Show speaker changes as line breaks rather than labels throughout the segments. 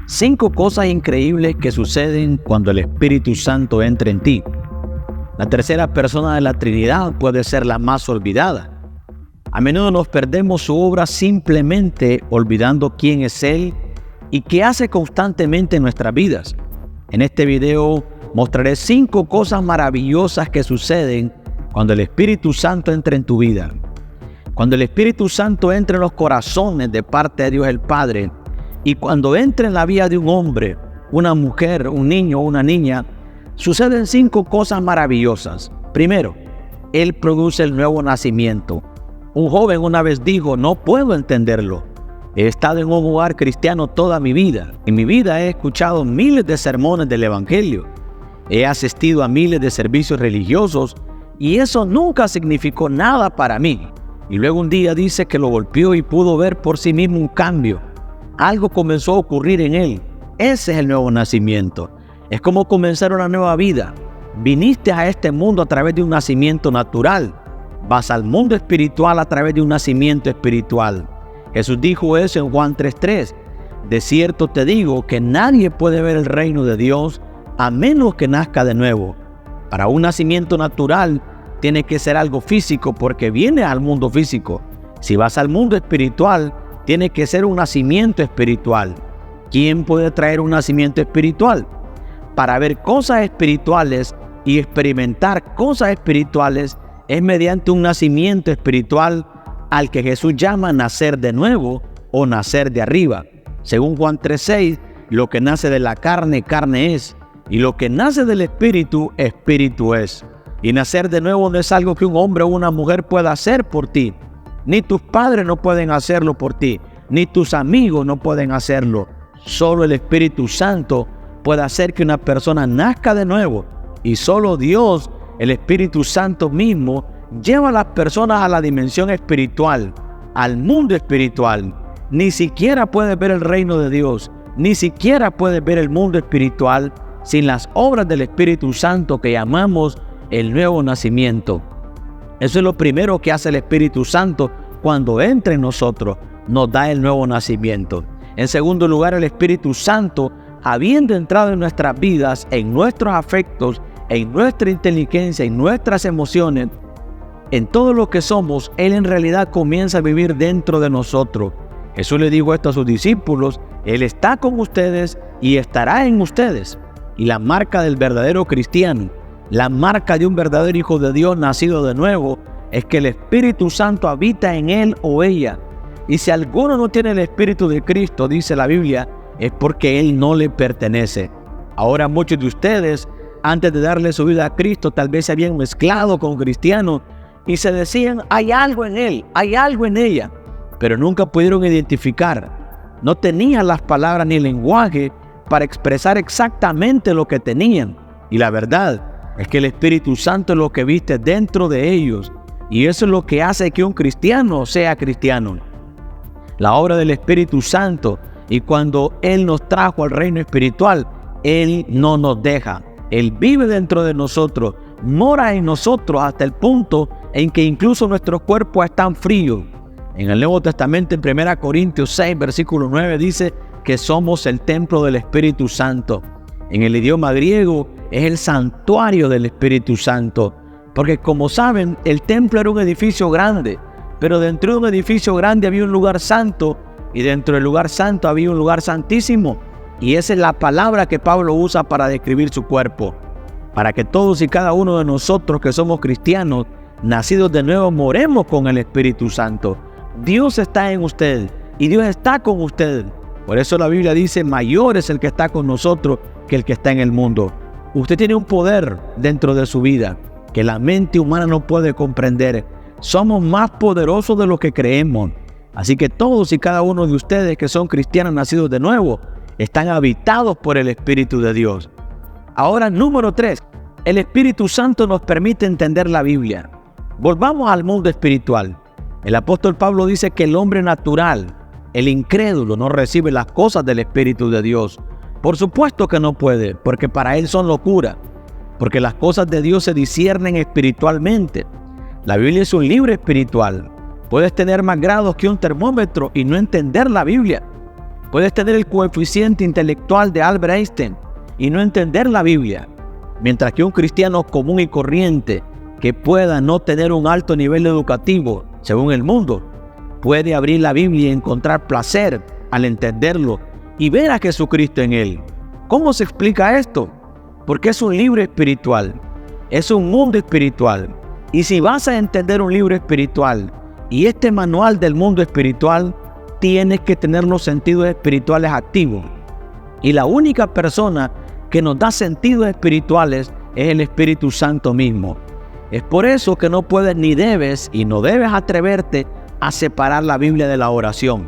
5 cosas increíbles que suceden cuando el Espíritu Santo entra en ti. La tercera persona de la Trinidad puede ser la más olvidada. A menudo nos perdemos su obra simplemente olvidando quién es Él y qué hace constantemente en nuestras vidas. En este video mostraré 5 cosas maravillosas que suceden cuando el Espíritu Santo entra en tu vida. Cuando el Espíritu Santo entra en los corazones de parte de Dios el Padre, y cuando entra en la vida de un hombre, una mujer, un niño o una niña, suceden 5 cosas maravillosas. Primero, Él produce el nuevo nacimiento. Un joven una vez dijo: no puedo entenderlo. He estado en un hogar cristiano toda mi vida. En mi vida he escuchado miles de sermones del Evangelio. He asistido a miles de servicios religiosos y eso nunca significó nada para mí. Y luego un día dice que lo golpeó y pudo ver por sí mismo un cambio. Algo comenzó a ocurrir en él. Ese es el nuevo nacimiento. Es como comenzar una nueva vida. Viniste a este mundo a través de un nacimiento natural. Vas al mundo espiritual a través de un nacimiento espiritual. Jesús dijo eso en Juan 3:3. De cierto te digo que nadie puede ver el reino de Dios a menos que nazca de nuevo. Para un nacimiento natural tiene que ser algo físico porque viene al mundo físico. Si vas al mundo espiritual, tiene que ser un nacimiento espiritual. ¿Quién puede traer un nacimiento espiritual? Para ver cosas espirituales y experimentar cosas espirituales es mediante un nacimiento espiritual al que Jesús llama nacer de nuevo o nacer de arriba. Según Juan 3:6, lo que nace de la carne, carne es, y lo que nace del espíritu, espíritu es. Y nacer de nuevo no es algo que un hombre o una mujer pueda hacer por ti. Ni tus padres no pueden hacerlo por ti, ni tus amigos no pueden hacerlo. Solo el Espíritu Santo puede hacer que una persona nazca de nuevo. Y solo Dios, el Espíritu Santo mismo, lleva a las personas a la dimensión espiritual, al mundo espiritual. Ni siquiera puedes ver el reino de Dios, ni siquiera puedes ver el mundo espiritual sin las obras del Espíritu Santo que llamamos el nuevo nacimiento. Eso es lo primero que hace el Espíritu Santo cuando entra en nosotros, nos da el nuevo nacimiento. En segundo lugar, el Espíritu Santo, habiendo entrado en nuestras vidas, en nuestros afectos, en nuestra inteligencia, en nuestras emociones, en todo lo que somos, Él en realidad comienza a vivir dentro de nosotros. Jesús le dijo esto a sus discípulos: Él está con ustedes y estará en ustedes. Y la marca del verdadero cristiano, la marca de un verdadero hijo de Dios nacido de nuevo, es que el Espíritu Santo habita en él o ella. Y si alguno no tiene el Espíritu de Cristo, dice la Biblia, es porque él no le pertenece. Ahora muchos de ustedes, antes de darle su vida a Cristo, tal vez se habían mezclado con cristianos y se decían: hay algo en él, hay algo en ella, pero nunca pudieron identificar. No tenían las palabras ni el lenguaje para expresar exactamente lo que tenían. Y la verdad es que el Espíritu Santo es lo que viste dentro de ellos, y eso es lo que hace que un cristiano sea cristiano. La obra del Espíritu Santo, y cuando Él nos trajo al reino espiritual, Él no nos deja. Él vive dentro de nosotros, mora en nosotros hasta el punto en que incluso nuestros cuerpos están fríos. En el Nuevo Testamento, en 1 Corintios 6, versículo 9, dice que somos el templo del Espíritu Santo. En el idioma griego es el santuario del Espíritu Santo, porque como saben, el templo era un edificio grande, pero dentro de un edificio grande había un lugar santo, y dentro del lugar santo había un lugar santísimo, y esa es la palabra que Pablo usa para describir su cuerpo, para que todos y cada uno de nosotros que somos cristianos, nacidos de nuevo, moremos con el Espíritu Santo. Dios está en usted, y Dios está con usted. Por eso la Biblia dice: mayor es el que está con nosotros que el que está en el mundo. Usted tiene un poder dentro de su vida que la mente humana no puede comprender. Somos más poderosos de lo que creemos. Así que todos y cada uno de ustedes que son cristianos nacidos de nuevo están habitados por el Espíritu de Dios. Ahora, número 3, el Espíritu Santo nos permite entender la Biblia. Volvamos al mundo espiritual. El apóstol Pablo dice que el hombre natural, el incrédulo, no recibe las cosas del Espíritu de Dios. Por supuesto que no puede, porque para él son locura, porque las cosas de Dios se disciernen espiritualmente. La Biblia es un libro espiritual. Puedes tener más grados que un termómetro y no entender la Biblia. Puedes tener el coeficiente intelectual de Albert Einstein y no entender la Biblia, mientras que un cristiano común y corriente que pueda no tener un alto nivel educativo, según el mundo, puede abrir la Biblia y encontrar placer al entenderlo y ver a Jesucristo en él. ¿Cómo se explica esto? Porque es un libro espiritual, es un mundo espiritual. Y si vas a entender un libro espiritual y este manual del mundo espiritual, tienes que tener los sentidos espirituales activos. Y la única persona que nos da sentidos espirituales es el Espíritu Santo mismo. Es por eso que no puedes ni debes y no debes atreverte a separar la Biblia de la oración.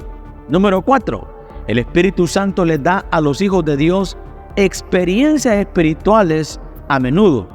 Número 4. El Espíritu Santo les da a los hijos de Dios experiencias espirituales a menudo.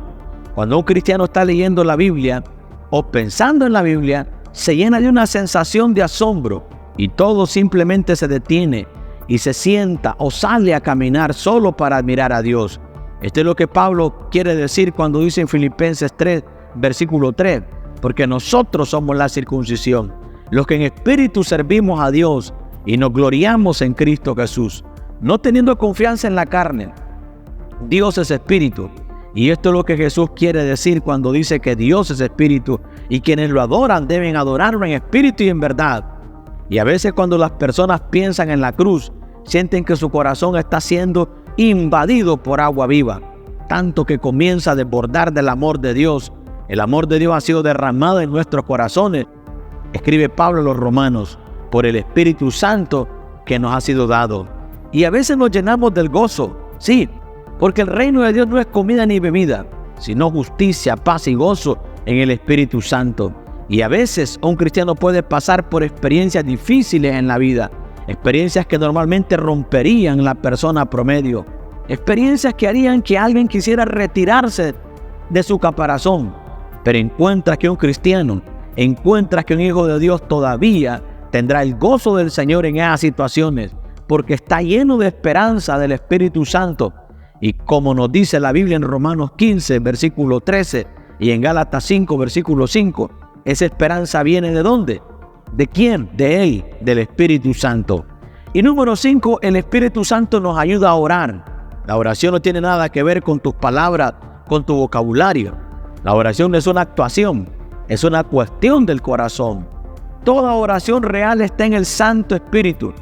Cuando un cristiano está leyendo la Biblia o pensando en la Biblia, se llena de una sensación de asombro y todo simplemente se detiene y se sienta o sale a caminar solo para admirar a Dios. Esto es lo que Pablo quiere decir cuando dice en Filipenses 3, versículo 3, porque nosotros somos la circuncisión, los que en espíritu servimos a Dios y nos gloriamos en Cristo Jesús, no teniendo confianza en la carne. Dios es espíritu, y esto es lo que Jesús quiere decir cuando dice que Dios es espíritu y quienes lo adoran deben adorarlo en espíritu y en verdad. Y a veces cuando las personas piensan en la cruz, sienten que su corazón está siendo invadido por agua viva, tanto que comienza a desbordar del amor de Dios. El amor de Dios ha sido derramado en nuestros corazones, escribe Pablo a los Romanos, por el Espíritu Santo que nos ha sido dado. Y a veces nos llenamos del gozo, sí, porque el reino de Dios no es comida ni bebida, sino justicia, paz y gozo en el Espíritu Santo. Y a veces un cristiano puede pasar por experiencias difíciles en la vida, experiencias que normalmente romperían la persona promedio, experiencias que harían que alguien quisiera retirarse de su caparazón. Pero encuentras que un cristiano, encuentras que un hijo de Dios todavía tendrá el gozo del Señor en esas situaciones, porque está lleno de esperanza del Espíritu Santo. Y como nos dice la Biblia en Romanos 15, versículo 13, y en Gálatas 5, versículo 5, esa esperanza viene ¿de dónde? ¿De quién? De Él, del Espíritu Santo. Y número 5, el Espíritu Santo nos ayuda a orar. La oración no tiene nada que ver con tus palabras, con tu vocabulario. La oración es una actuación, es una cuestión del corazón. Toda oración real está en el Santo Espíritu.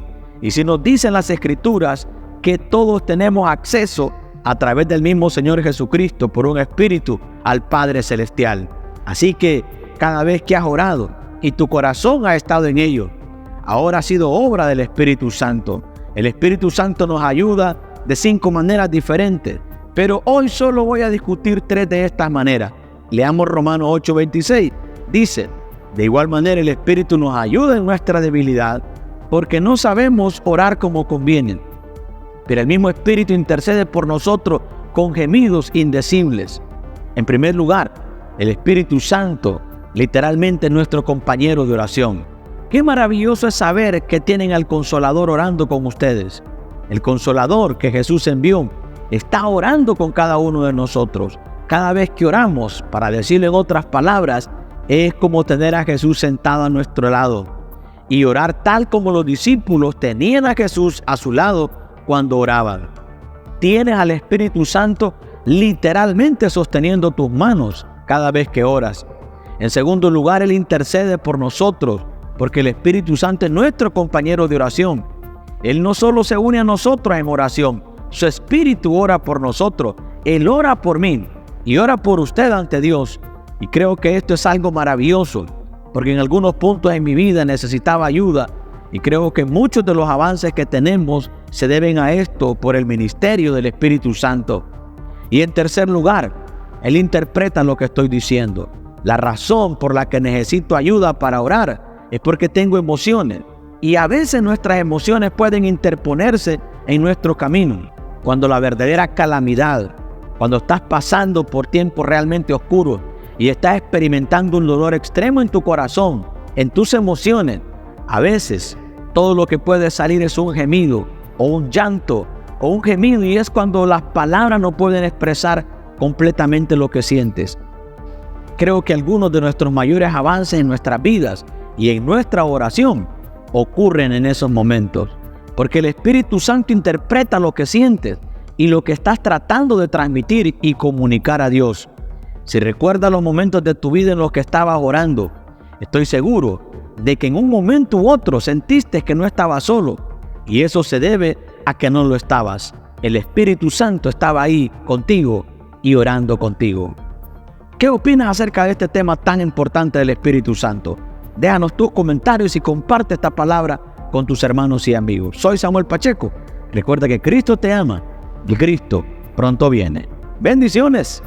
Y si nos dicen las Escrituras que todos tenemos acceso a través del mismo Señor Jesucristo por un Espíritu al Padre Celestial. Así que cada vez que has orado y tu corazón ha estado en ello, ahora ha sido obra del Espíritu Santo. El Espíritu Santo nos ayuda de 5 maneras diferentes, pero hoy solo voy a discutir 3 de estas maneras. Leamos Romanos 8:26. Dice, de igual manera el Espíritu nos ayuda en nuestra debilidad, porque no sabemos orar como conviene, pero el mismo Espíritu intercede por nosotros con gemidos indecibles. En primer lugar, el Espíritu Santo literalmente es nuestro compañero de oración. Qué maravilloso es saber que tienen al Consolador orando con ustedes. El Consolador que Jesús envió está orando con cada uno de nosotros. Cada vez que oramos, para decirlo en otras palabras, es como tener a Jesús sentado a nuestro lado y orar tal como los discípulos tenían a Jesús a su lado cuando oraban. Tienes al Espíritu Santo literalmente sosteniendo tus manos cada vez que oras. En segundo lugar, Él intercede por nosotros, porque el Espíritu Santo es nuestro compañero de oración. Él no solo se une a nosotros en oración, su Espíritu ora por nosotros. Él ora por mí y ora por usted ante Dios. Y creo que esto es algo maravilloso, porque en algunos puntos en mi vida necesitaba ayuda y creo que muchos de los avances que tenemos se deben a esto por el ministerio del Espíritu Santo. Y en tercer lugar, Él interpreta lo que estoy diciendo. La razón por la que necesito ayuda para orar es porque tengo emociones y a veces nuestras emociones pueden interponerse en nuestro camino. Cuando la verdadera calamidad, cuando estás pasando por tiempos realmente oscuros y estás experimentando un dolor extremo en tu corazón, en tus emociones, a veces todo lo que puede salir es un gemido o un llanto o un gemido, y es cuando las palabras no pueden expresar completamente lo que sientes. Creo que algunos de nuestros mayores avances en nuestras vidas y en nuestra oración ocurren en esos momentos. porque el Espíritu Santo interpreta lo que sientes y lo que estás tratando de transmitir y comunicar a Dios. Si recuerdas los momentos de tu vida en los que estabas orando, estoy seguro de que en un momento u otro sentiste que no estabas solo, y eso se debe a que no lo estabas. El Espíritu Santo estaba ahí contigo y orando contigo. ¿Qué opinas acerca de este tema tan importante del Espíritu Santo? Déjanos tus comentarios y comparte esta palabra con tus hermanos y amigos. Soy Samuel Pacheco. Recuerda que Cristo te ama y Cristo pronto viene. Bendiciones.